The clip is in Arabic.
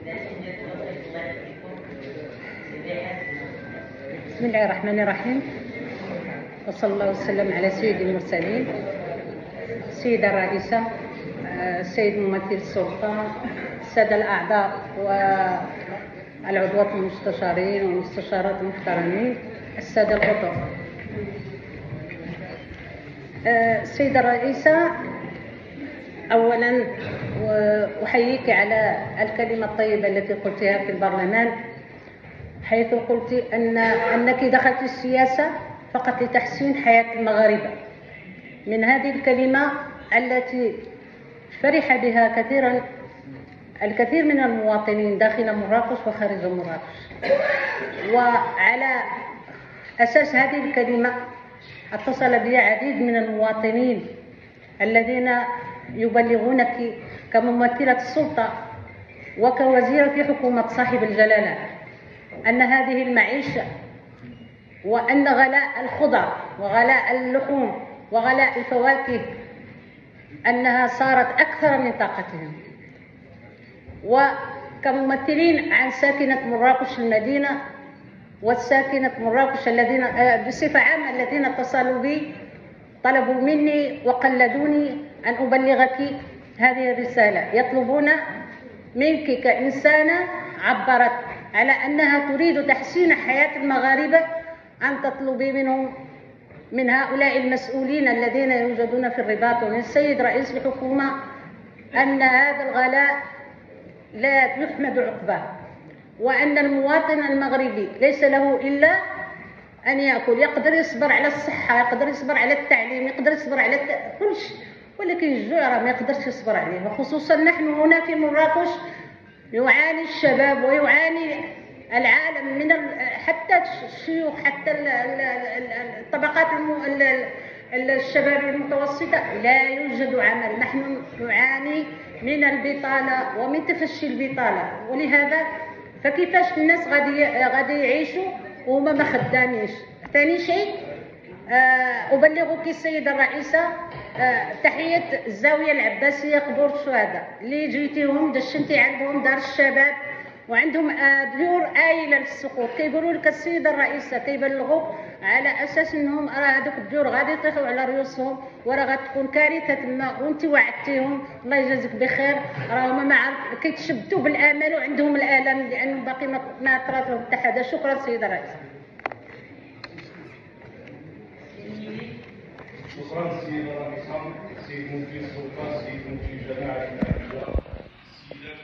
بسم الله الرحمن الرحيم، وصلى الله وسلم على سيد المرسلين. السيدة الرئيسة، السيد ممثل السلطة، السادة الأعضاء والعضوات المستشارين والمستشارات المحترمين، السادة العضو. السيدة الرئيسة، أولا أحييك على الكلمة الطيبة التي قلتها في البرلمان، حيث قلت أنك دخلت السياسة فقط لتحسين حياة المغاربة. من هذه الكلمة التي فرح بها الكثير من المواطنين داخل مراكش وخارج مراكش، وعلى أساس هذه الكلمة اتصل بي عديد من المواطنين الذين يبلغونك كممثلة السلطة وكوزيرة في حكومة صاحب الجلالة أن هذه المعيشة وأن غلاء الخضر وغلاء اللحوم وغلاء الفواكه أنها صارت أكثر من طاقتهم. وكممثلين عن ساكنة مراكش المدينة والساكنة مراكش الذين بصفة عامة الذين اتصلوا بي طلبوا مني وقلدوني أن أبلغك هذه الرسالة. يطلبون منك كإنسانة عبرت على أنها تريد تحسين حياة المغاربة أن تطلبي منهم، من هؤلاء المسؤولين الذين يوجدون في الرباط ومن السيد رئيس الحكومة، أن هذا الغلاء لا يحمد عقباه، وأن المواطن المغربي ليس له إلا أن يأكل. يقدر يصبر على الصحة، يقدر يصبر على التعليم، يقدر يصبر على كل شيء، ولكن الجوع ما يقدرش يصبر عليه. وخصوصا نحن هنا في مراكش يعاني الشباب ويعاني العالم من حتى الشيوخ، حتى الطبقات الشباب المتوسطة لا يوجد عمل. نحن نعاني من البطالة ومن تفشي البطالة، ولهذا فكيفاش الناس غادي يعيشوا وهما ما خدامينش؟ ثاني شيء، أبلغك السيدة الرئيسة تحية الزاوية العباسية قبور الشهداء اللي جيتيهم دشنتي عندهم دار الشباب وعندهم ديور آيلة للسقوط. كيقولوا لك السيدة الرئيسة كيبلغوك على أساس أنهم راه هذوك الديور غادي يطيحوا على رؤوسهم وراه غتكون كارثة تما، وأنت وعدتيهم الله يجازيك بخير. راهم ما عارف كيتشبتوا بالآمال وعندهم الآلام لأنه باقي ما طرات لهم حتى حاجة. شكرا السيدة الرئيسة. شكرا السيدة الرئيسة، السيد ممثل السلطة، السيد ممثل جماعة الأحزاب، السيدات